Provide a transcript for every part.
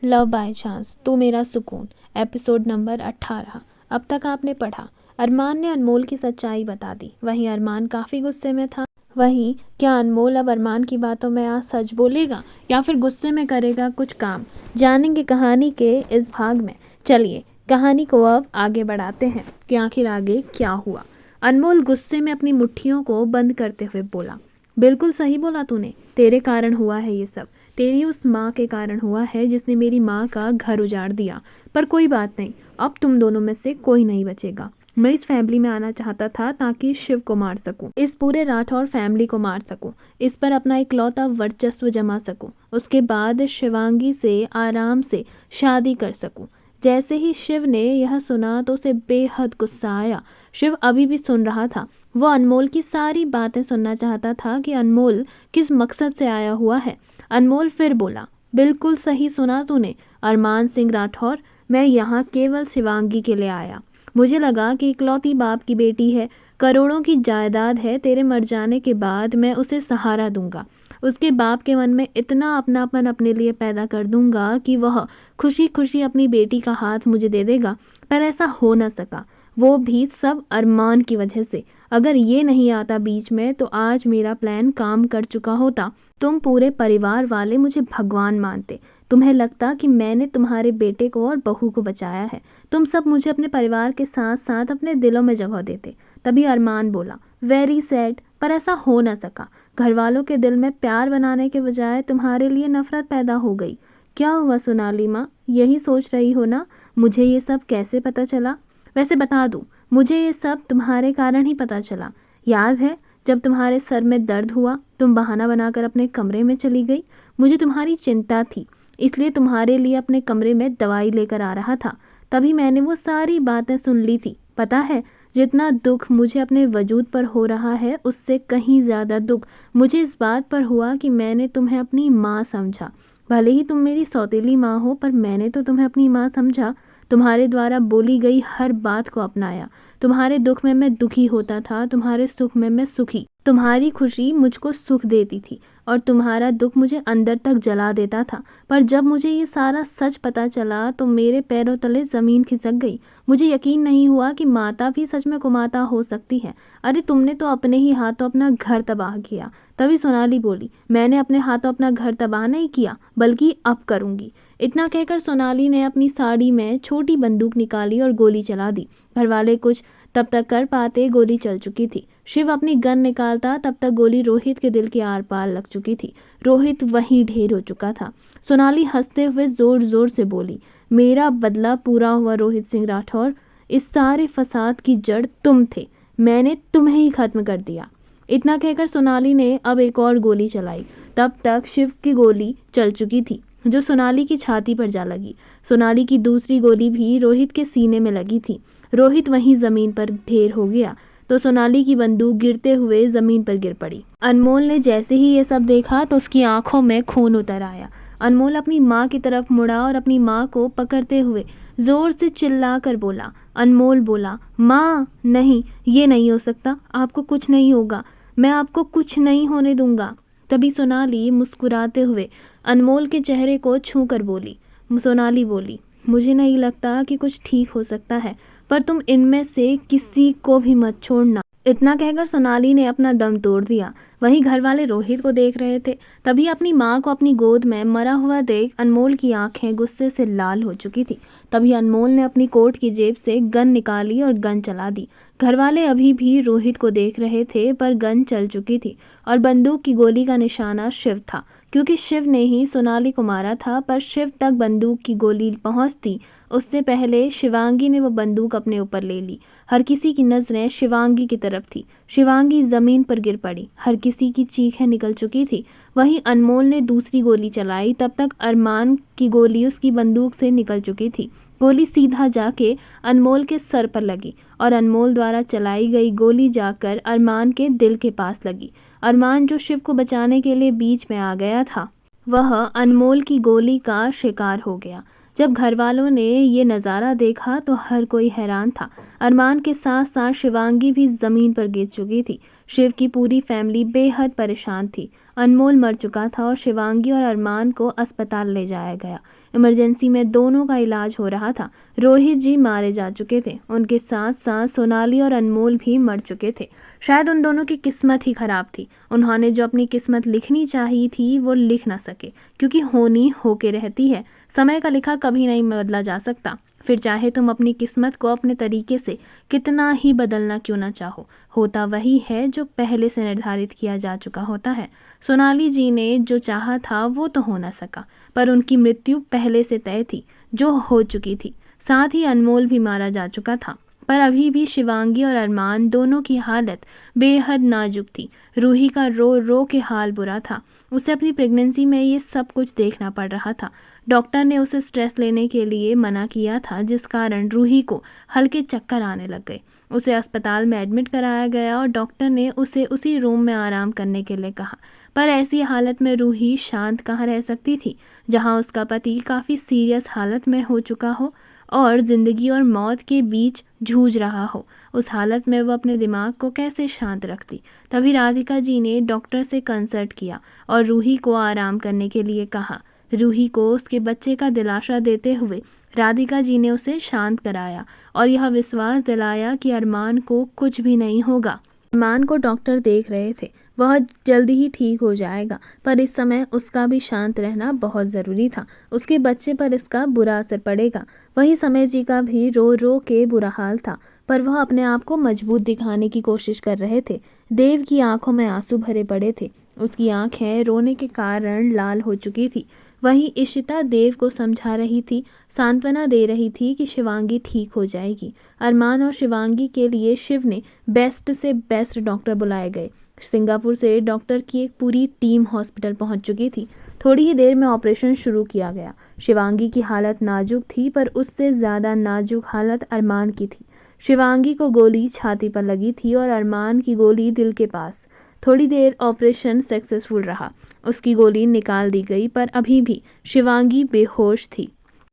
Love by chance, तू मेरा सुकून, एपिसोड नंबर 18। अब तक आपने पढ़ा। अरमान ने अनमोल की सच्चाई बता दी। वहीं अरमान काफ़ी गुस्से में था। वहीं क्या अनमोल अब अरमान की बातों में आज सच बोलेगा या फिर गुस्से में करेगा कुछ काम? जानेंगे कहानी के इस भाग में। चलिए कहानी को अब आगे बढ़ाते हैं कि आखिर आगे क्या हुआ। अनमोल गुस्से में अपनी मुट्ठियों को बंद करते हुए बोला, बिल्कुल सही बोला तूने। तेरे कारण हुआ है ये सब। तेरी उस माँ के कारण हुआ है जिसने मेरी माँ का घर उजाड़ दिया। पर कोई बात नहीं, अब तुम दोनों में से कोई नहीं बचेगा। मैं इस फैमिली में आना चाहता था ताकि शिव को मार सकूं, इस पूरे राठौर फैमिली को मार सकूं, इस पर अपना इकलौता वर्चस्व जमा सकूं। उसके बाद शिवांगी से आराम से शादी कर सकूं। जैसे ही शिव ने यह सुना तो उसे बेहद गुस्सा आया। शिव अभी भी सुन रहा था। वो अनमोल की सारी बातें सुनना चाहता था कि अनमोल किस मकसद से आया हुआ है। अनमोल फिर बोला, बिल्कुल सही सुना तूने अरमान सिंह राठौर। मैं यहाँ केवल शिवांगी के लिए आया। मुझे लगा कि इकलौती बाप की बेटी है, करोड़ों की जायदाद है। तेरे मर जाने के बाद मैं उसे सहारा दूंगा। उसके बाप के मन में इतना अपनापन अपने लिए पैदा कर दूंगा कि वह खुशी खुशी अपनी बेटी का हाथ मुझे दे देगा। पर ऐसा हो न सका, वो भी सब अरमान की वजह से। अगर ये नहीं आता बीच में तो आज मेरा प्लान काम कर चुका होता। तुम पूरे परिवार वाले मुझे भगवान मानते। तुम्हें लगता कि मैंने तुम्हारे बेटे को और बहू को बचाया है। तुम सब मुझे अपने परिवार के साथ साथ अपने दिलों में जगह देते। तभी अरमान बोला, वेरी सैड, पर ऐसा हो न सका। घर वालों के दिल में प्यार बनाने के बजाय तुम्हारे लिए नफरत पैदा हो गई। क्या हुआ सोनाली माँ, यही सोच रही हो ना मुझे ये सब कैसे पता चला? वैसे बता दूं, मुझे ये सब तुम्हारे कारण ही पता चला। याद है जब तुम्हारे सर में दर्द हुआ, तुम बहाना बनाकर अपने कमरे में चली गई। मुझे तुम्हारी चिंता थी, इसलिए तुम्हारे लिए अपने कमरे में दवाई लेकर आ रहा था। तभी मैंने वो सारी बातें सुन ली थी। पता है, जितना दुख मुझे अपने वजूद पर हो रहा है उससे कहीं ज़्यादा दुख मुझे इस बात पर हुआ कि मैंने तुम्हें अपनी माँ समझा। भले ही तुम मेरी सौतेली माँ हो, पर मैंने तो तुम्हें अपनी माँ समझा। तुम्हारे द्वारा बोली गई हर बात को अपनाया। तुम्हारे दुख में मैं दुखी होता था, तुम्हारे सुख में मैं सुखी। तुम्हारी खुशी मुझको सुख देती थी और तुम्हारा दुख मुझे अंदर तक जला देता था। पर जब मुझे ये सारा सच पता चला तो मेरे पैरों तले ज़मीन खिसक गई। मुझे यकीन नहीं हुआ कि माता भी सच में कुमाता हो सकती है। अरे तुमने तो अपने ही हाथों अपना घर तबाह किया। तभी सोनाली बोली, मैंने अपने हाथों अपना घर तबाह नहीं किया, बल्कि अब करूँगी। इतना कहकर सोनाली ने अपनी साड़ी में छोटी बंदूक निकाली और गोली चला दी। घर वाले कुछ तब तक कर पाते, गोली चल चुकी थी। शिव अपनी गन निकालता तब तक गोली रोहित के दिल के आर पार लग चुकी थी। रोहित वहीं ढेर हो चुका था। सोनाली हंसते हुए जोर जोर से बोली, मेरा बदला पूरा हुआ रोहित सिंह राठौर। इस सारे फसाद की जड़ तुम थे। मैंने तुम्हें ही खत्म कर दिया। इतना कहकर सोनाली ने अब एक और गोली चलाई। तब तक शिव की गोली चल चुकी थी जो सोनाली की छाती पर जा लगी। सोनाली की दूसरी गोली भी रोहित के सीने में लगी थी। रोहित वहीं जमीन पर ढेर हो गया तो सोनाली की बंदूक गिरते हुए जमीन पर गिर पड़ी। अनमोल ने जैसे ही ये सब देखा तो उसकी आंखों में खून उतर आया। अनमोल अपनी माँ की तरफ मुड़ा और अपनी माँ को पकड़ते हुए जोर से चिल्ला कर बोला। अनमोल बोला, माँ नहीं, ये नहीं हो सकता, आपको कुछ नहीं होगा, मैं आपको कुछ नहीं होने दूंगा। तभी सोनाली मुस्कुराते हुए अनमोल के चेहरे को छू कर बोली। सोनाली बोली, मुझे नहीं लगता कि कुछ ठीक हो सकता है, पर तुम इनमें से किसी को भी मत छोड़ना। इतना कहकर सोनाली ने अपना दम तोड़ दिया। वहीं घर वाले रोहित को देख रहे थे। तभी अपनी माँ को अपनी गोद में मरा हुआ देख अनमोल की आंखें गुस्से से लाल हो चुकी थी। तभी अनमोल ने अपनी कोट की जेब से गन निकाली और गन चला दी। घर वाले अभी भी रोहित को देख रहे थे, पर गन चल चुकी थी और बंदूक की गोली का निशाना शिव था, क्योंकि शिव ने ही सोनाली को मारा था। पर शिव तक बंदूक की गोली पहुंचती उससे पहले शिवांगी ने वो बंदूक अपने ऊपर ले ली। हर किसी की नज़रें शिवांगी की तरफ थी। शिवांगी ज़मीन पर गिर पड़ी। हर किसी की चीखें निकल चुकी थी। वहीं अनमोल ने दूसरी गोली चलाई। तब तक अरमान की गोली उसकी बंदूक से निकल चुकी थी। गोली सीधा जाके अनमोल के सर पर लगी और अनमोल द्वारा चलाई गई गोली जाकर अरमान के दिल के पास लगी। अरमान जो शिव को बचाने के लिए बीच में आ गया था, वह अनमोल की गोली का शिकार हो गया। जब घर वालों ने ये नज़ारा देखा तो हर कोई हैरान था। अरमान के साथ साथ शिवांगी भी ज़मीन पर गिर चुकी थी। शिव की पूरी फैमिली बेहद परेशान थी। अनमोल मर चुका था और शिवांगी और अरमान को अस्पताल ले जाया गया। इमरजेंसी में दोनों का इलाज हो रहा था। रोहित जी मारे जा चुके थे, उनके साथ साथ सोनाली और अनमोल भी मर चुके थे। शायद उन दोनों की किस्मत ही खराब थी। उन्होंने जो अपनी किस्मत लिखनी चाहिए थी वो लिख ना सके, क्योंकि होनी होके रहती है। समय का लिखा कभी नहीं बदला जा सकता, फिर चाहे तुम अपनी किस्मत को अपने तरीके से कितना ही बदलना क्यों ना चाहो, होता वही है जो पहले से निर्धारित किया जा चुका होता है। सोनाली जी ने जो चाहा था वो तो हो ना सका, पर उनकी मृत्यु पहले से तय थी, जो हो चुकी थी। साथ ही अनमोल भी मारा जा चुका था, पर अभी भी शिवांगी और अरमान दोनों की हालत बेहद नाजुक थी। रूही का रो रो के हाल बुरा था। उसे अपनी प्रेगनेंसी में ये सब कुछ देखना पड़ रहा था। डॉक्टर ने उसे स्ट्रेस लेने के लिए मना किया था, जिस कारण रूही को हल्के चक्कर आने लग गए। उसे अस्पताल में एडमिट कराया गया और डॉक्टर ने उसे उसी रूम में आराम करने के लिए कहा। पर ऐसी हालत में रूही शांत कहाँ रह सकती थी, जहां उसका पति काफ़ी सीरियस हालत में हो चुका हो और ज़िंदगी और मौत के बीच जूझ रहा हो। उस हालत में वो अपने दिमाग को कैसे शांत रखती। तभी राधिका जी ने डॉक्टर से कंसल्ट किया और रूही को आराम करने के लिए कहा। रूही को उसके बच्चे का दिलासा देते हुए राधिका जी ने उसे शांत कराया और यह विश्वास दिलाया कि अरमान को कुछ भी नहीं होगा। अरमान को डॉक्टर देख रहे थे, वह जल्दी ही ठीक हो जाएगा, पर इस समय उसका भी शांत रहना बहुत ज़रूरी था। उसके बच्चे पर इसका बुरा असर पड़ेगा। वहीं समय जी का भी रो रो के बुरा हाल था, पर वह अपने आप को मजबूत दिखाने की कोशिश कर रहे थे। देव की आंखों में आंसू भरे पड़े थे, उसकी आंखें रोने के कारण लाल हो चुकी थी। वहीं इशिता देव को समझा रही थी, सांत्वना दे रही थी कि शिवांगी ठीक हो जाएगी। अरमान और शिवांगी के लिए शिव ने बेस्ट से बेस्ट डॉक्टर बुलाए गए। सिंगापुर से डॉक्टर की एक पूरी टीम हॉस्पिटल पहुंच चुकी थी। थोड़ी ही देर में ऑपरेशन शुरू किया गया। शिवांगी की हालत नाजुक थी, पर उससे ज़्यादा नाजुक हालत अरमान की थी। शिवांगी को गोली छाती पर लगी थी और अरमान की गोली दिल के पास। थोड़ी देर ऑपरेशन सक्सेसफुल रहा, उसकी गोली निकाल दी गई, पर अभी भी शिवांगी बेहोश थी।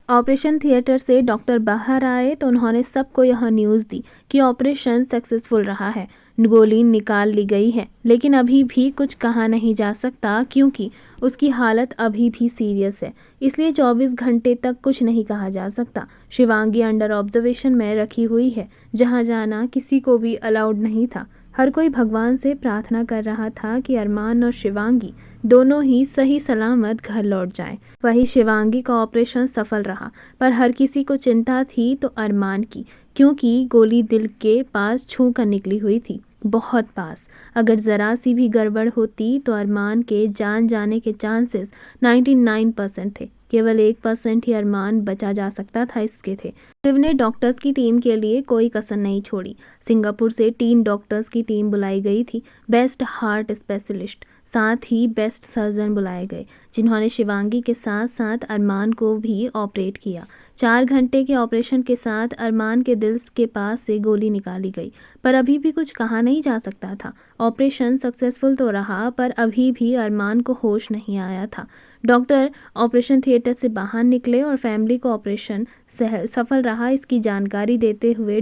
ऑपरेशन थिएटर से डॉक्टर बाहर आए तो उन्होंने सबको यह न्यूज़ दी कि ऑपरेशन सक्सेसफुल रहा है, गोली निकाल ली गई है, लेकिन अभी भी कुछ कहा नहीं जा सकता क्योंकि उसकी हालत अभी भी सीरियस है, इसलिए 24 घंटे तक कुछ नहीं कहा जा सकता। शिवांगी अंडर ऑब्जर्वेशन में रखी हुई है, जहां जाना किसी को भी अलाउड नहीं था। हर कोई भगवान से प्रार्थना कर रहा था कि अरमान और शिवांगी दोनों ही सही सलामत घर लौट जाएं। वही शिवांगी का ऑपरेशन सफल रहा, पर हर किसी को चिंता थी तो अरमान की, क्योंकि गोली दिल के पास छू कर निकली हुई थी, बहुत पास। अगर ज़रा सी भी गड़बड़ होती तो अरमान के जान जाने के चांसेस 99% थे। केवल 1% ही अरमान बचा जा सकता था इसके थे। शिव ने डॉक्टर्स की टीम के लिए कोई कसर नहीं छोड़ी। सिंगापुर से 3 डॉक्टर्स की टीम बुलाई गई थी। बेस्ट हार्ट स्पेशलिस्ट, साथ ही बेस्ट सर्जन बुलाए गए, जिन्होंने शिवांगी के साथ साथ अरमान को भी ऑपरेट किया। 4 घंटे के ऑपरेशन के साथ अरमान के दिल के पास से गोली निकाली गई, पर अभी भी कुछ कहा नहीं जा सकता था। ऑपरेशन सक्सेसफुल तो रहा, पर अभी भी अरमान को होश नहीं आया था। डॉक्टर ऑपरेशन थिएटर से बाहर निकले और फैमिली को ऑपरेशन सफल रहा इसकी जानकारी देते हुए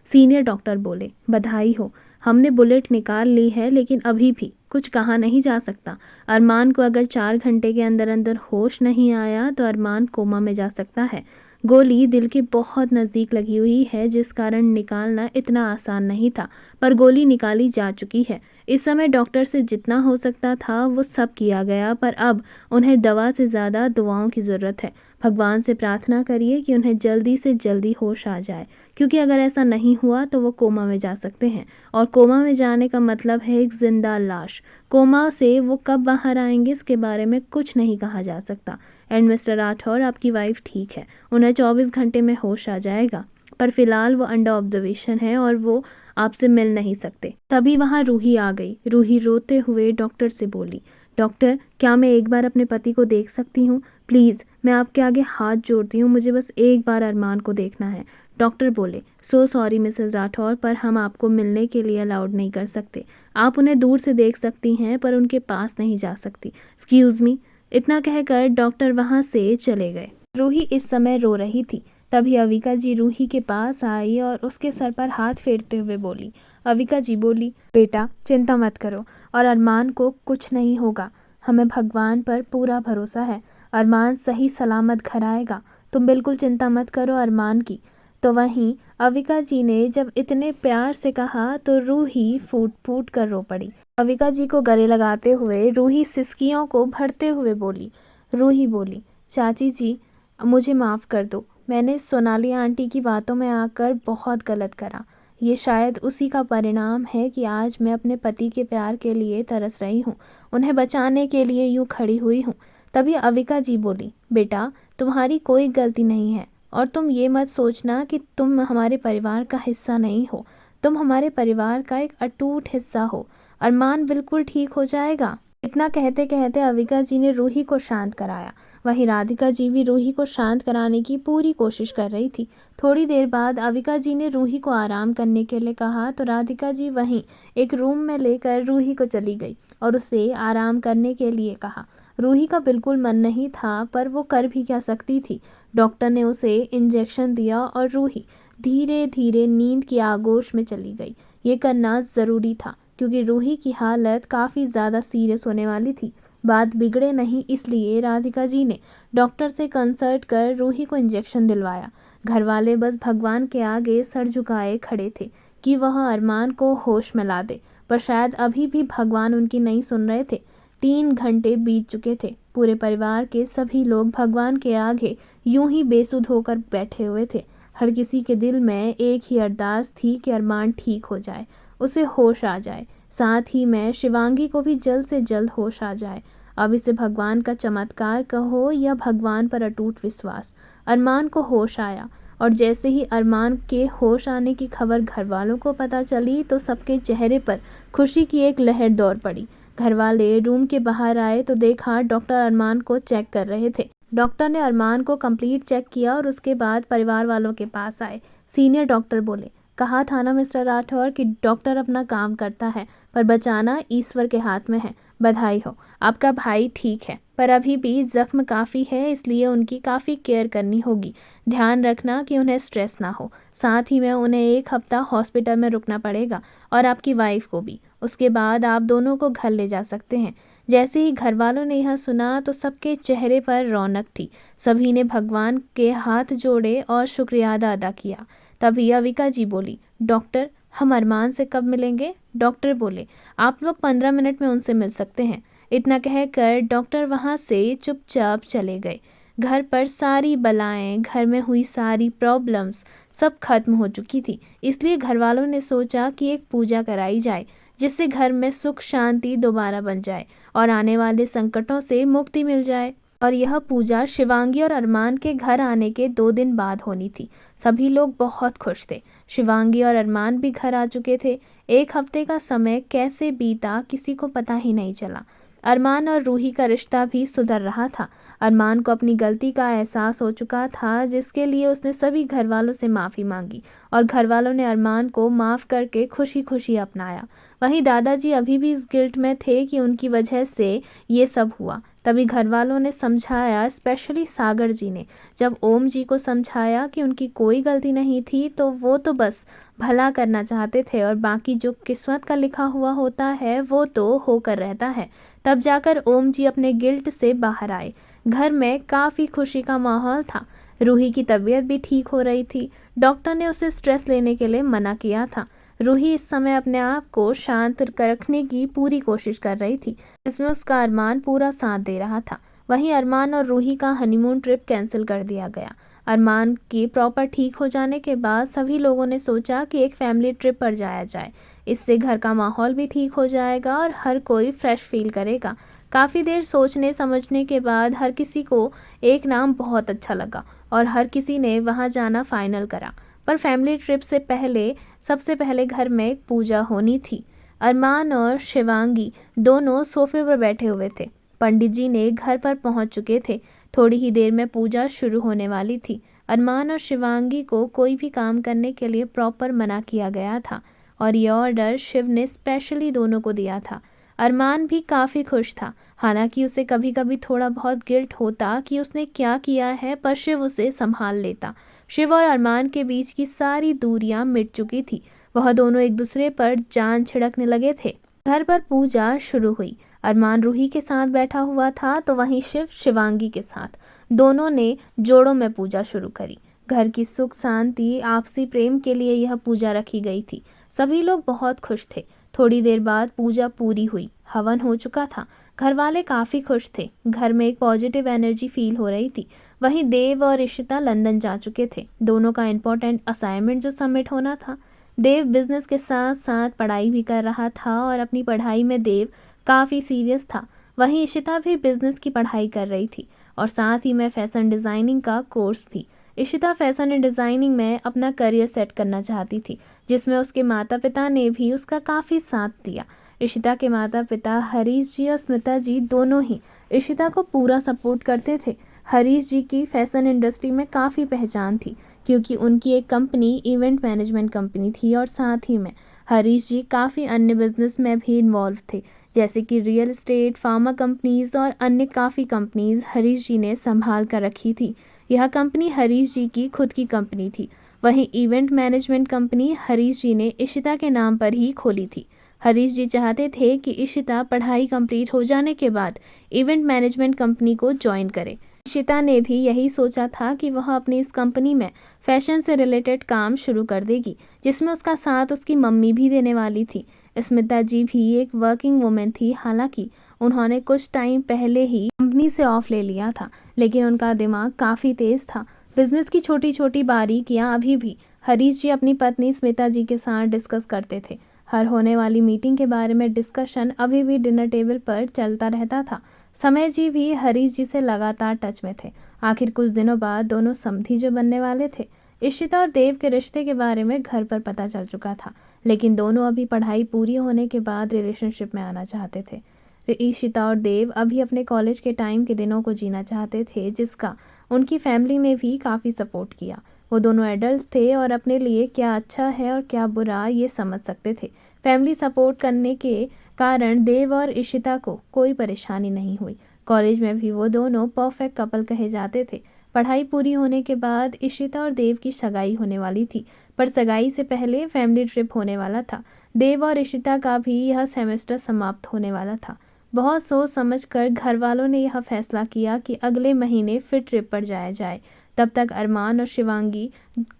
सीनियर डॉक्टर बोले, बधाई हो, हमने बुलेट निकाल ली है, लेकिन अभी भी कुछ कहा नहीं जा सकता। अरमान को अगर 4 घंटे के अंदर अंदर होश नहीं आया तो अरमान कोमा में जा सकता है। गोली दिल के बहुत नज़दीक लगी हुई है, जिस कारण निकालना इतना आसान नहीं था, पर गोली निकाली जा चुकी है। इस समय डॉक्टर से जितना हो सकता था वो सब किया गया, पर अब उन्हें दवा से ज़्यादा दुआओं की ज़रूरत है। भगवान से प्रार्थना करिए कि उन्हें जल्दी से जल्दी होश आ जाए, क्योंकि अगर ऐसा नहीं हुआ तो वो कोमा में जा सकते हैं, और कोमा में जाने का मतलब है एक जिंदा लाश। कोमा से वो कब बाहर आएंगे इसके बारे में कुछ नहीं कहा जा सकता। एंड मिस्टर राठौर, आपकी वाइफ ठीक है, उन्हें 24 घंटे में होश आ जाएगा, पर फिलहाल वो अंडर ऑब्जर्वेशन है और वो आपसे मिल नहीं सकते। तभी वहाँ रूही आ गई। रूही रोते हुए डॉक्टर से बोली, डॉक्टर, क्या मैं एक बार अपने पति को देख सकती हूँ? प्लीज़, मैं आपके आगे हाथ जोड़ती हूँ, मुझे बस एक बार अरमान को देखना है। डॉक्टर बोले, सो सॉरी मिसेस राठौर, पर हम आपको मिलने के लिए अलाउड नहीं कर सकते। आप उन्हें दूर से देख सकती हैं, पर उनके पास नहीं जा सकती। Excuse me. इतना कहकर डॉक्टर वहाँ से चले गए। रूही इस समय रो रही थी। तभी अविका जी रूही के पास आई और उसके सर पर हाथ फेरते हुए बोली। अविका जी बोली, बेटा चिंता मत करो और अरमान को कुछ नहीं होगा, हमें भगवान पर पूरा भरोसा है। अरमान सही सलामत घर आएगा, तुम बिल्कुल चिंता मत करो अरमान की। तो वहीं अविका जी ने जब इतने प्यार से कहा तो रूही फूट फूट कर रो पड़ी। अविका जी को गले लगाते हुए रूही सिसकियों को भरते हुए बोली। रूही बोली, चाची जी मुझे माफ़ कर दो, मैंने सोनाली आंटी की बातों में आकर बहुत गलत करा। ये शायद उसी का परिणाम है कि आज मैं अपने पति के प्यार के लिए तरस रही हूँ, उन्हें बचाने के लिए यूँ खड़ी हुई हूँ। तभी अविका जी बोली, बेटा तुम्हारी कोई गलती नहीं है और तुम ये मत सोचना कि तुम हमारे परिवार का हिस्सा नहीं हो, तुम हमारे परिवार का एक अटूट हिस्सा हो। अरमान बिल्कुल ठीक हो जाएगा। इतना कहते कहते अविका जी ने रूही को शांत कराया। वहीं राधिका जी भी रूही को शांत कराने की पूरी कोशिश कर रही थी। थोड़ी देर बाद अविका जी ने रूही को आराम करने के लिए कहा तो राधिका जी वहीं एक रूम में लेकर रूही को चली गई और उसे आराम करने के लिए कहा। रूही का बिल्कुल मन नहीं था पर वो कर भी क्या सकती थी। डॉक्टर ने उसे इंजेक्शन दिया और रूही धीरे धीरे नींद की आगोश में चली गई। ये करना ज़रूरी था क्योंकि रूही की हालत काफ़ी ज़्यादा सीरियस होने वाली थी। बात बिगड़े नहीं इसलिए राधिका जी ने डॉक्टर से कंसल्ट कर रूही को इंजेक्शन दिलवाया। घर वाले बस भगवान के आगे सर झुकाए खड़े थे कि वह अरमान को होश में ला दे, पर शायद अभी भी भगवान उनकी नहीं सुन रहे थे। 3 घंटे बीत चुके थे। पूरे परिवार के सभी लोग भगवान के आगे यूं ही बेसुध होकर बैठे हुए थे। हर किसी के दिल में एक ही अरदास थी कि अरमान ठीक हो जाए, उसे होश आ जाए, साथ ही में शिवांगी को भी जल्द से जल्द होश आ जाए। अब इसे भगवान का चमत्कार कहो या भगवान पर अटूट विश्वास, अरमान को होश आया और जैसे ही अरमान के होश आने की खबर घर वालों को पता चली तो सबके चेहरे पर खुशी की एक लहर दौड़ पड़ी। घर वाले रूम के बाहर आए तो देखा डॉक्टर अरमान को चेक कर रहे थे। डॉक्टर ने अरमान को कंप्लीट चेक किया और उसके बाद परिवार वालों के पास आए। सीनियर डॉक्टर बोले, कहा था ना मिस्टर राठौर कि डॉक्टर अपना काम करता है पर बचाना ईश्वर के हाथ में है। बधाई हो, आपका भाई ठीक है पर अभी भी जख्म काफ़ी है इसलिए उनकी काफ़ी केयर करनी होगी। ध्यान रखना कि उन्हें स्ट्रेस ना हो। साथ ही में उन्हें 1 हफ्ता हॉस्पिटल में रुकना पड़ेगा और आपकी वाइफ को भी। उसके बाद आप दोनों को घर ले जा सकते हैं। जैसे ही घर वालों ने यह सुना तो सबके चेहरे पर रौनक थी। सभी ने भगवान के हाथ जोड़े और शुक्रिया अदा किया। तभी अविका जी बोली, डॉक्टर हम अरमान से कब मिलेंगे? डॉक्टर बोले, आप लोग 15 मिनट में उनसे मिल सकते हैं। इतना कहकर डॉक्टर वहाँ से चुपचाप चले गए। घर पर सारी बलाएं, घर में हुई सारी प्रॉब्लम्स सब खत्म हो चुकी थी। इसलिए घर वालों ने सोचा कि एक पूजा कराई जाए जिससे घर में सुख शांति दोबारा बन जाए और आने वाले संकटों से मुक्ति मिल जाए। और यह पूजा शिवांगी और अरमान के घर आने के 2 दिन बाद होनी थी। सभी लोग बहुत खुश थे। शिवांगी और अरमान भी घर आ चुके थे। 1 हफ्ते का समय कैसे बीता किसी को पता ही नहीं चला। अरमान और रूही का रिश्ता भी सुधर रहा था। अरमान को अपनी गलती का एहसास हो चुका था जिसके लिए उसने सभी घर वालों से माफ़ी मांगी और घर वालों ने अरमान को माफ़ करके खुशी खुशी अपनाया। वहीं दादाजी अभी भी इस गिल्ट में थे कि उनकी वजह से ये सब हुआ। तभी घर वालों ने समझाया, स्पेशली सागर जी ने जब ओम जी को समझाया कि उनकी कोई गलती नहीं थी तो वो तो बस भला करना चाहते थे और बाकी जो किस्मत का लिखा हुआ होता है वो तो होकर रहता है। तब जाकर ओम जी अपने गिल्ट से बाहर आए। घर में काफ़ी खुशी का माहौल था। रूही की तबीयत भी ठीक हो रही थी। डॉक्टर ने उसे स्ट्रेस लेने के लिए मना किया था। रूही इस समय अपने आप को शांत रखने की पूरी कोशिश कर रही थी जिसमें उसका अरमान पूरा साथ दे रहा था। वहीं अरमान और रूही का हनीमून ट्रिप कैंसिल कर दिया गया। अरमान के प्रॉपर ठीक हो जाने के बाद सभी लोगों ने सोचा कि एक फैमिली ट्रिप पर जाया जाए। इससे घर का माहौल भी ठीक हो जाएगा और हर कोई फ्रेश फील करेगा। काफ़ी देर सोचने समझने के बाद हर किसी को एक नाम बहुत अच्छा लगा और हर किसी ने वहाँ जाना फाइनल करा। पर फैमिली ट्रिप से पहले सबसे पहले घर में एक पूजा होनी थी। अरमान और शिवांगी दोनों सोफे पर बैठे हुए थे। पंडित जी ने घर पर पहुंच चुके थे। थोड़ी ही देर में पूजा शुरू होने वाली थी। अरमान और शिवांगी को कोई भी काम करने के लिए प्रॉपर मना किया गया था और ये ऑर्डर शिव ने स्पेशली दोनों को दिया था। अरमान भी काफ़ी खुश था, हालांकि उसे कभी कभी थोड़ा बहुत गिल्ट होता कि उसने क्या किया है, पर शिव उसे संभाल लेता। शिव और अरमान के बीच की सारी दूरियां मिट चुकी थी। वह दोनों एक दूसरे पर जान छिड़कने लगे थे। घर पर पूजा शुरू हुई। अरमान रूही के साथ बैठा हुआ था तो वहीं शिव शिवांगी के साथ। दोनों ने जोड़ों में पूजा शुरू करी। घर की सुख शांति आपसी प्रेम के लिए यह पूजा रखी गई थी। सभी लोग बहुत खुश थे। थोड़ी देर बाद पूजा पूरी हुई, हवन हो चुका था। घर वाले काफ़ी खुश थे। घर में एक पॉजिटिव एनर्जी फील हो रही थी। वहीं देव और इशिता लंदन जा चुके थे। दोनों का इम्पोर्टेंट असाइनमेंट जो सबमिट होना था। देव बिजनेस के साथ साथ पढ़ाई भी कर रहा था और अपनी पढ़ाई में देव काफ़ी सीरियस था। वहीं इशिता भी बिजनेस की पढ़ाई कर रही थी और साथ ही में फैशन डिज़ाइनिंग का कोर्स भी। इशिता फैशन एंड डिज़ाइनिंग में अपना करियर सेट करना चाहती थी, जिसमें उसके माता पिता ने भी उसका काफ़ी साथ दिया। इशिता के माता पिता हरीश जी और स्मिता जी दोनों ही इशिता को पूरा सपोर्ट करते थे। हरीश जी की फैशन इंडस्ट्री में काफ़ी पहचान थी, क्योंकि उनकी एक कंपनी इवेंट मैनेजमेंट कंपनी थी और साथ ही में हरीश जी काफ़ी अन्य बिजनेस में भी इन्वॉल्व थे, जैसे कि रियल एस्टेट, फार्मा कंपनीज और अन्य काफ़ी कंपनीज हरीश जी ने संभाल कर रखी थी। यह कंपनी हरीश जी की खुद की कंपनी थी। वहीं इवेंट मैनेजमेंट कंपनी हरीश जी ने इशिता के नाम पर ही खोली थी। हरीश जी चाहते थे कि इशिता पढ़ाई कंप्लीट हो जाने के बाद इवेंट मैनेजमेंट कंपनी को ज्वाइन करे। इशिता ने भी यही सोचा था कि वह अपनी इस कंपनी में फैशन से रिलेटेड काम शुरू कर देगी, जिसमें उसका साथ उसकी मम्मी भी देने वाली थी। स्मिता जी भी एक वर्किंग वुमेन थी। हालांकि उन्होंने कुछ टाइम पहले ही कंपनी से ऑफ ले लिया था, लेकिन उनका दिमाग काफ़ी तेज़ था। बिजनेस की छोटी छोटी बारीकियां अभी भी हरीश जी अपनी पत्नी स्मिता जी के साथ डिस्कस करते थे। हर होने वाली मीटिंग के बारे में डिस्कशन अभी भी डिनर टेबल पर चलता रहता था। समय जी भी हरीश जी से लगातार टच में थे। आखिर कुछ दिनों बाद दोनों समधी जो बनने वाले थे। इशिता और देव के रिश्ते के बारे में घर पर पता चल चुका था, लेकिन दोनों अभी पढ़ाई पूरी होने के बाद रिलेशनशिप में आना चाहते थे। इशिता और देव अभी अपने कॉलेज के टाइम के दिनों को जीना चाहते थे, जिसका उनकी फैमिली ने भी काफ़ी सपोर्ट किया। वो दोनों एडल्ट थे और अपने लिए क्या अच्छा है और क्या बुरा ये समझ सकते थे। फैमिली सपोर्ट करने के कारण देव और इशिता को कोई परेशानी नहीं हुई। कॉलेज में भी वो दोनों परफेक्ट कपल कहे जाते थे। पढ़ाई पूरी होने के बाद इशिता और देव की सगाई होने वाली थी, पर सगाई से पहले फैमिली ट्रिप होने वाला था। देव और इशिता का भी यह सेमेस्टर समाप्त होने वाला था। बहुत सोच समझकर घर वालों ने यह फैसला किया कि अगले महीने फिर ट्रिप पर जाया जाए। तब तक अरमान और शिवांगी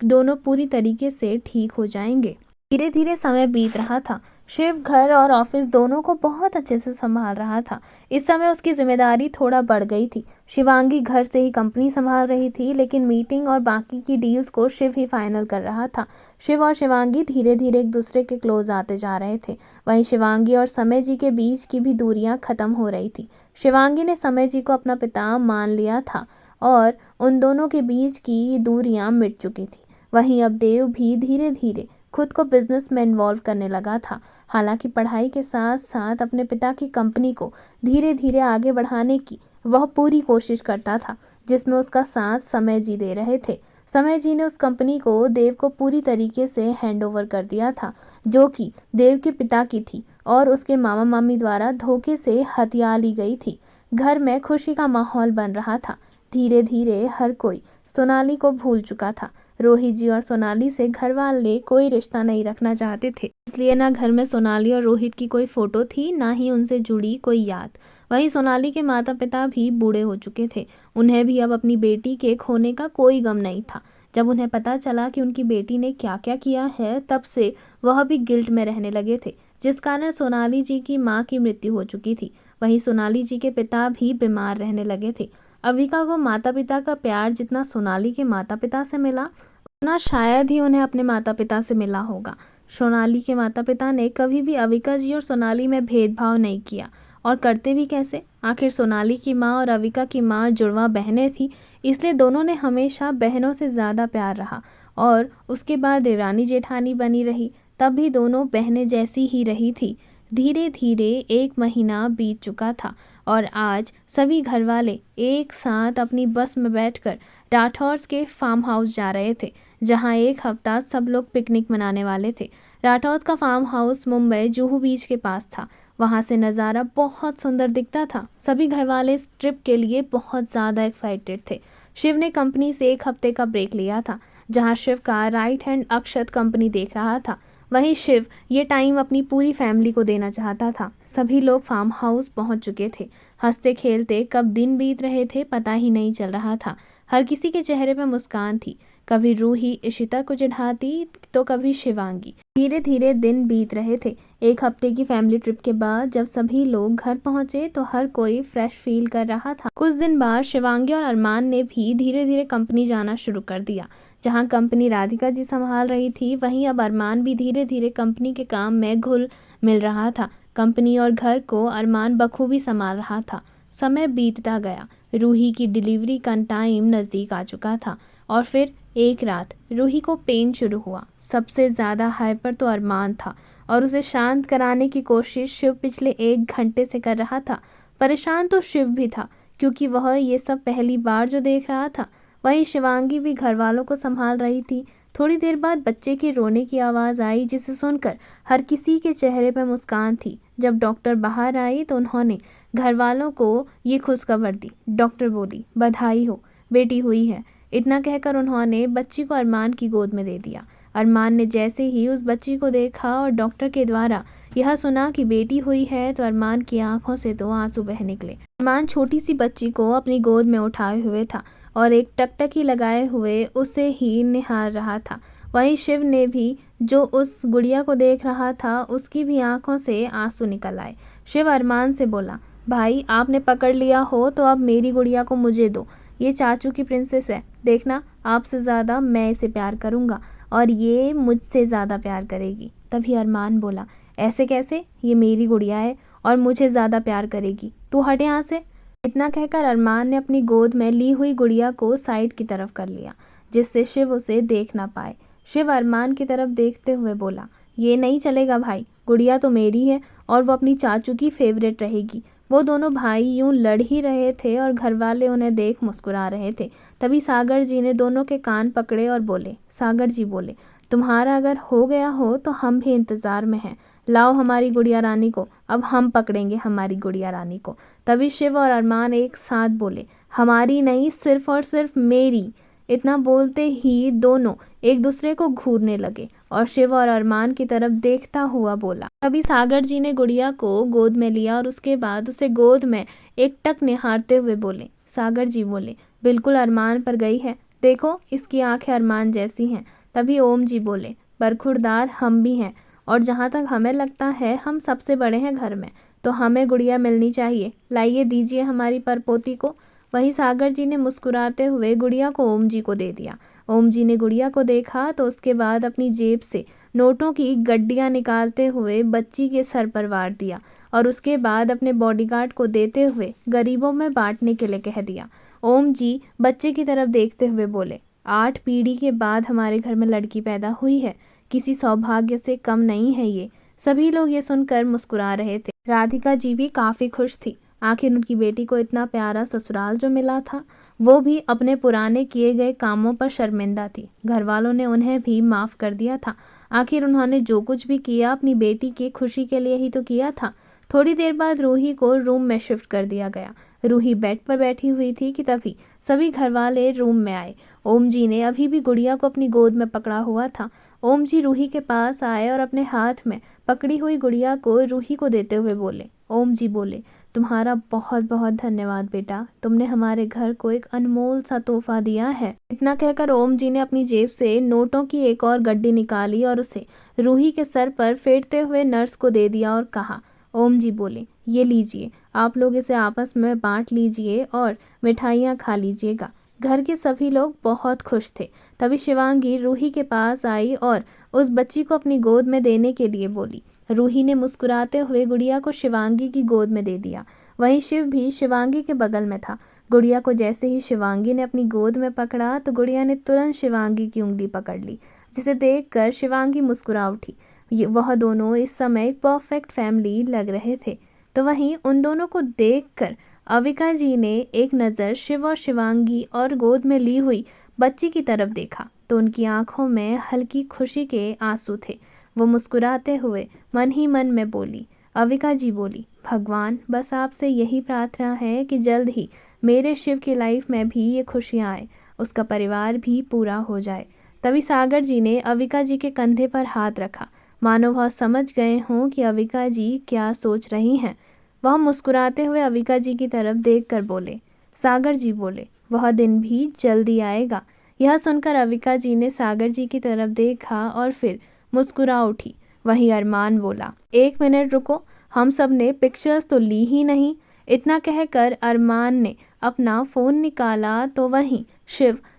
दोनों पूरी तरीके से ठीक हो जाएंगे। धीरे धीरे समय बीत रहा था। शिव घर और ऑफिस दोनों को बहुत अच्छे से संभाल रहा था। इस समय उसकी जिम्मेदारी थोड़ा बढ़ गई थी। शिवांगी घर से ही कंपनी संभाल रही थी, लेकिन मीटिंग और बाकी की डील्स को शिव ही फाइनल कर रहा था। शिव और शिवांगी धीरे धीरे एक दूसरे के क्लोज आते जा रहे थे। वहीं शिवांगी और समय जी के बीच की भी दूरियां खत्म हो रही थी। शिवांगी ने समय जी को अपना पिता मान लिया था और उन दोनों के बीच की दूरियां मिट चुकी थी। वहीं अब देव भी धीरे धीरे खुद को बिजनेस में इन्वॉल्व करने लगा था। हालांकि पढ़ाई के साथ साथ अपने पिता की कंपनी को धीरे धीरे आगे बढ़ाने की वह पूरी कोशिश करता था, जिसमें उसका साथ समय जी दे रहे थे। समय जी ने उस कंपनी को देव को पूरी तरीके से हैंड ओवर कर दिया था, जो कि देव के पिता की थी और उसके मामा मामी द्वारा धोखे से हथिया ली गई थी। घर में खुशी का माहौल बन रहा था। धीरे धीरे हर कोई सोनाली को भूल चुका था। रोहित जी और सोनाली से घर वाले कोई रिश्ता नहीं रखना चाहते थे, इसलिए ना घर में सोनाली और रोहित की कोई फोटो थी, ना ही उनसे जुड़ी कोई याद। वहीं सोनाली के माता पिता भी बूढ़े हो चुके थे। उन्हें भी अब अपनी बेटी के खोने का कोई गम नहीं था। जब उन्हें पता चला कि उनकी बेटी ने क्या क्या किया है, तब से वह भी गिल्ट में रहने लगे थे, जिस कारण सोनाली जी की माँ की मृत्यु हो चुकी थी। वहीं सोनाली जी के पिता भी बीमार रहने लगे थे। अविका को माता पिता का प्यार जितना सोनाली के माता पिता से मिला, उतना शायद ही उन्हें अपने माता पिता से मिला होगा। सोनाली के माता पिता ने कभी भी अविका जी और सोनाली में भेदभाव नहीं किया, और करते भी कैसे? आखिर सोनाली की माँ और अविका की माँ जुड़वा बहनें थी, इसलिए दोनों ने हमेशा बहनों से ज़्यादा प्यार रहा। और उसके बाद देवरानी जेठानी बनी रही, तब भी दोनों बहनें जैसी ही रही थी। धीरे धीरे 1 महीना बीत चुका था और आज सभी घर वाले एक साथ अपनी बस में बैठकर राठौर्स के फार्म हाउस जा रहे थे, जहां 1 हफ्ता सब लोग पिकनिक मनाने वाले थे। राठौर्स का फार्म हाउस मुंबई जुहू बीच के पास था। वहां से नज़ारा बहुत सुंदर दिखता था। सभी घर वाले इस ट्रिप के लिए बहुत ज़्यादा एक्साइटेड थे। शिव ने कंपनी से 1 हफ्ते का ब्रेक लिया था, जहां शिव का राइट हैंड अक्षत कंपनी देख रहा था। वहीं शिव ये टाइम अपनी पूरी फैमिली को देना चाहता था। सभी लोग फार्म हाउस पहुंच चुके थे। हंसते खेलते कब दिन बीत रहे थे पता ही नहीं चल रहा था। हर किसी के चेहरे पर मुस्कान थी। कभी रूही इशिता को चिढ़ाती तो कभी शिवांगी। धीरे धीरे दिन बीत रहे थे। एक हफ्ते की फैमिली ट्रिप के बाद जब सभी लोग घर पहुंचे तो हर कोई फ्रेश फील कर रहा था। कुछ दिन बाद शिवांगी और अरमान ने भी धीरे धीरे कंपनी जाना शुरू कर दिया। जहां कंपनी राधिका जी संभाल रही थी, वहीं अब अरमान भी धीरे धीरे कंपनी के काम में घुल मिल रहा था। कंपनी और घर को अरमान बखूबी संभाल रहा था। समय बीतता गया। रूही की डिलीवरी का टाइम नज़दीक आ चुका था और फिर एक रात रूही को पेन शुरू हुआ। सबसे ज़्यादा हाइपर तो अरमान था और उसे शांत कराने की कोशिश शिव पिछले 1 घंटे से कर रहा था। परेशान तो शिव भी था क्योंकि वह ये सब पहली बार जो देख रहा था। वहीं शिवांगी भी घर वालों को संभाल रही थी। थोड़ी देर बाद बच्चे के रोने की आवाज़ आई जिसे सुनकर हर किसी के चेहरे पर मुस्कान थी। जब डॉक्टर बाहर आई तो उन्होंने घर वालों को ये खुशखबर दी। डॉक्टर बोली, बधाई हो, बेटी हुई है। इतना कहकर उन्होंने बच्ची को अरमान की गोद में दे दिया। अरमान ने जैसे ही उस बच्ची को देखा और डॉक्टर के द्वारा यह सुना कि बेटी हुई है तो अरमान की आंखों से तो आंसू बह निकले। अरमान छोटी सी बच्ची को अपनी गोद में उठाए हुए था और एक टकटकी लगाए हुए उसे ही निहार रहा था। वहीं शिव ने भी जो उस गुड़िया को देख रहा था उसकी भी आंखों से आंसू निकल आए। शिव अरमान से बोला, भाई आपने पकड़ लिया हो तो अब मेरी गुड़िया को मुझे दो। ये चाचू की प्रिंसेस है, देखना आपसे ज़्यादा मैं इसे प्यार करूँगा और ये मुझसे ज़्यादा प्यार करेगी। तभी अरमान बोला, ऐसे कैसे, ये मेरी गुड़िया है और मुझे ज़्यादा प्यार करेगी, तू हट यहाँ से। इतना कहकर अरमान ने अपनी गोद में ली हुई गुड़िया को साइड की तरफ कर लिया जिससे शिव उसे देख ना पाए। शिव अरमान की तरफ देखते हुए बोला, ये नहीं चलेगा भाई, गुड़िया तो मेरी है और वो अपनी चाचू की फेवरेट रहेगी। वो दोनों भाई यूं लड़ ही रहे थे और घर वाले उन्हें देख मुस्कुरा रहे थे। तभी सागर जी ने दोनों के कान पकड़े और बोले, सागर जी बोले, तुम्हारा अगर हो गया हो तो हम भी इंतज़ार में हैं। लाओ हमारी गुड़िया रानी को, अब हम पकड़ेंगे हमारी गुड़िया रानी को। तभी शिव और अरमान एक साथ बोले, हमारी नहीं, सिर्फ और सिर्फ मेरी। इतना बोलते ही दोनों एक दूसरे को घूरने लगे और शिव और अरमान की तरफ देखता हुआ बोला। तभी सागर जी ने गुड़िया को गोद में लिया और उसके बाद उसे गोद में एक टक निहारते हुए बोले। सागर जी बोले, बिल्कुल अरमान पर गई है, देखो इसकी आंखें अरमान जैसी हैं। तभी ओम जी बोले, बरखुरदार हम भी हैं और जहाँ तक हमें लगता है हम सबसे बड़े हैं घर में, तो हमें गुड़िया मिलनी चाहिए। लाइए दीजिए हमारी परपोती को। वहीं सागर जी ने मुस्कुराते हुए गुड़िया को ओम जी को दे दिया। ओम जी ने गुड़िया को देखा तो उसके बाद अपनी जेब से नोटों की गड्डियाँ निकालते हुए बच्ची के सर पर वार दिया और उसके बाद अपने बॉडीगार्ड को देते हुए गरीबों में बांटने के लिए कह दिया। ओम जी बच्चे की तरफ देखते हुए बोले, 8 पीढ़ी के बाद हमारे घर में लड़की पैदा हुई है, किसी सौभाग्य से कम नहीं है ये। सभी लोग ये सुनकर मुस्कुरा रहे थे। राधिका जी भी काफ़ी खुश थी। आखिर उनकी बेटी को इतना प्यारा ससुराल जो मिला था। वो भी अपने पुराने किए गए कामों पर शर्मिंदा थी। घर वालों ने उन्हें भी माफ़ कर दिया था। आखिर उन्होंने जो कुछ भी किया अपनी बेटी की खुशी के लिए ही तो किया था। थोड़ी देर बाद रूही को रूम में शिफ्ट कर दिया गया। रूही बेड पर बैठी हुई थी कि तभी सभी घर वाले रूम में आए। ओम जी ने अभी भी गुड़िया को अपनी गोद में पकड़ा हुआ था। ओम जी रूही के पास आए और अपने हाथ में पकड़ी हुई गुड़िया को रूही को देते हुए बोले। ओम जी बोले, तुम्हारा बहुत बहुत धन्यवाद बेटा, तुमने हमारे घर को एक अनमोल सा तोहफा दिया है। इतना कहकर ओम जी ने अपनी जेब से नोटों की एक और गड्डी निकाली और उसे रूही के सर पर फेरते हुए नर्स को दे दिया और कहा। ओम जी बोले, ये लीजिए, आप लोग इसे आपस में बांट लीजिए और मिठाइयाँ खा लीजिएगा। घर के सभी लोग बहुत खुश थे। तभी शिवांगी रूही के पास आई और उस बच्ची को अपनी गोद में देने के लिए बोली। रूही ने मुस्कुराते हुए गुड़िया को शिवांगी की गोद में दे दिया। वहीं शिव भी शिवांगी के बगल में था। गुड़िया को जैसे ही शिवांगी ने अपनी गोद में पकड़ा तो गुड़िया ने तुरंत शिवांगी की उंगली पकड़ ली, जिसे देखकर शिवांगी मुस्कुरा उठी। वह दोनों इस समय एक परफेक्ट फैमिली लग रहे थे। तो वहीं उन दोनों को देखकर अविका जी ने एक नज़र शिव और शिवांगी और गोद में ली हुई बच्ची की तरफ देखा तो उनकी आंखों में हल्की खुशी के आंसू थे। वो मुस्कुराते हुए मन ही मन में बोली। अविका जी बोली, भगवान बस आपसे यही प्रार्थना है कि जल्द ही मेरे शिव की लाइफ में भी ये खुशियाँ आए, उसका परिवार भी पूरा हो जाए। तभी सागर जी ने अविका जी के कंधे पर हाथ रखा। मानो वह समझ गए हों कि अविका जी क्या सोच रही हैं। वह मुस्कुराते हुए अविका जी की तरफ देखकर बोले, सागर जी बोले, वह दिन भी जल्दी आएगा। यह सुनकर अविका जी ने सागर जी की तरफ देखा और फिर मुस्कुरा उठी। वहीं अरमान बोला, 1 मिनट रुको, हम सब ने पिक्चर्स तो ली ही नहीं। इतना कहकर अरमान ने अपना फ़ोन निकाला तो वहीं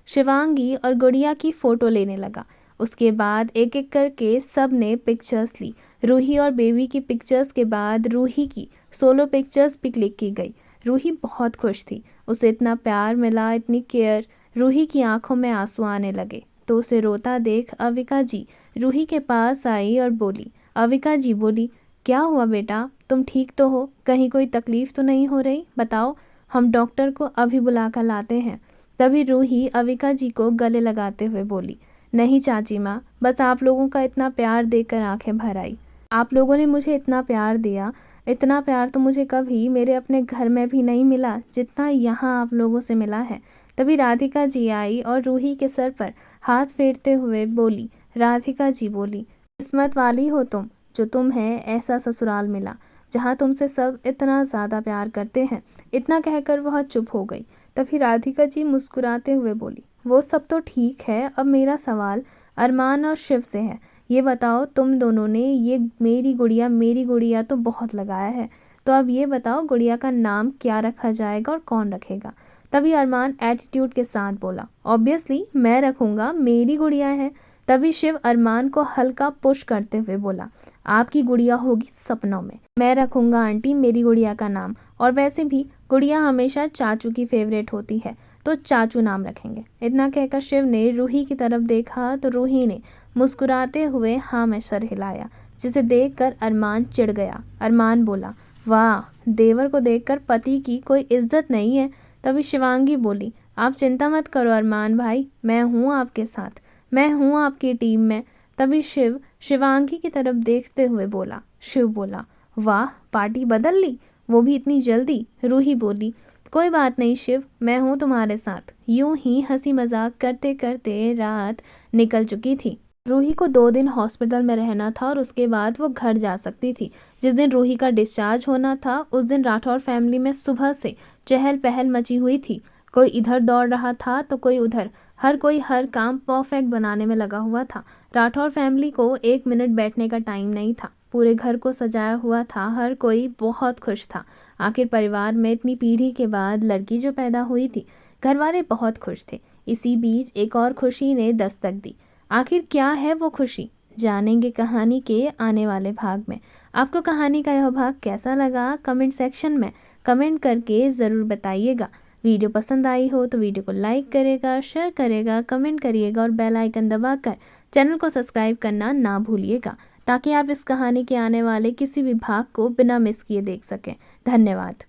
शिवांगी और गुड़िया की फ़ोटो लेने लगा। उसके बाद एक एक करके सब ने पिक्चर्स ली। रूही और बेबी की पिक्चर्स के बाद रूही की सोलो पिक्चर्स भी क्लिक की गई। रूही बहुत खुश थी, उसे इतना प्यार मिला, इतनी केयर। रूही की आंखों में आंसू आने लगे तो उसे रोता देख अविका जी रूही के पास आई और बोली, अविका जी बोली, क्या हुआ बेटा, तुम ठीक तो हो? कहीं कोई तकलीफ़ तो नहीं हो रही? बताओ, हम डॉक्टर को अभी बुला कर लाते हैं। तभी रूही अविका जी को गले लगाते हुए बोली, नहीं चाची माँ, बस आप लोगों का इतना प्यार देखकर आंखें भर आई। आप लोगों ने मुझे इतना प्यार दिया, इतना प्यार तो मुझे कभी मेरे अपने घर में भी नहीं मिला जितना यहाँ आप लोगों से मिला है। तभी राधिका जी आई और रूही के सर पर हाथ फेरते हुए बोली, राधिका जी बोली, किस्मत वाली हो तुम, जो तुम्हें ऐसा ससुराल मिला जहाँ तुमसे सब इतना ज़्यादा प्यार करते हैं। इतना कहकर वह चुप हो गई। तभी राधिका जी मुस्कुराते हुए बोली, वो सब तो ठीक है, अब मेरा सवाल अरमान और शिव से है। ये बताओ, तुम दोनों ने ये मेरी गुड़िया तो बहुत लगाया है, तो अब ये बताओ गुड़िया का नाम क्या रखा जाएगा और कौन रखेगा? तभी अरमान एटीट्यूड के साथ बोला, ऑब्वियसली मैं रखूँगा, मेरी गुड़िया है। तभी शिव अरमान को हल्का पुश करते हुए बोला, आपकी गुड़िया होगी सपनों में, मैं रखूँगा आंटी मेरी गुड़िया का नाम, और वैसे भी गुड़िया हमेशा चाचू की फेवरेट होती है, तो चाचू नाम रखेंगे। इतना कहकर शिव ने रूही की तरफ देखा तो रूही ने मुस्कुराते हुए हाँ में सर हिलाया, जिसे देखकर अरमान चिढ़ गया। अरमान बोला, वाह, देवर को देखकर पति की कोई इज्जत नहीं है। तभी शिवांगी बोली, आप चिंता मत करो अरमान भाई, मैं हूँ आपके साथ, मैं हूँ आपकी टीम में। तभी शिव शिवांगी की तरफ देखते हुए बोला। शिव बोला, वाह, पार्टी बदल ली, वो भी इतनी जल्दी? रूही बोली, कोई बात नहीं शिव, मैं हूँ तुम्हारे साथ। यूं ही हंसी मजाक करते करते रात निकल चुकी थी। रूही को 2 दिन हॉस्पिटल में रहना था और उसके बाद वो घर जा सकती थी। जिस दिन रूही का डिस्चार्ज होना था उस दिन राठौर फैमिली में सुबह से चहल पहल मची हुई थी। कोई इधर दौड़ रहा था तो कोई उधर, हर कोई हर काम परफेक्ट बनाने में लगा हुआ था। राठौर फैमिली को 1 मिनट बैठने का टाइम नहीं था। पूरे घर को सजाया हुआ था, हर कोई बहुत खुश था। आखिर परिवार में इतनी पीढ़ी के बाद लड़की जो पैदा हुई थी, घर वाले बहुत खुश थे। इसी बीच एक और खुशी ने दस्तक दी। आखिर क्या है वो खुशी, जानेंगे कहानी के आने वाले भाग में। आपको कहानी का यह भाग कैसा लगा कमेंट सेक्शन में कमेंट करके ज़रूर बताइएगा। वीडियो पसंद आई हो तो वीडियो को लाइक करेगा, शेयर करेगा, कमेंट करिएगा और बेल आइकन दबाकर चैनल को सब्सक्राइब करना ना भूलिएगा, ताकि आप इस कहानी के आने वाले किसी भी भाग को बिना मिस किए देख सकें। धन्यवाद।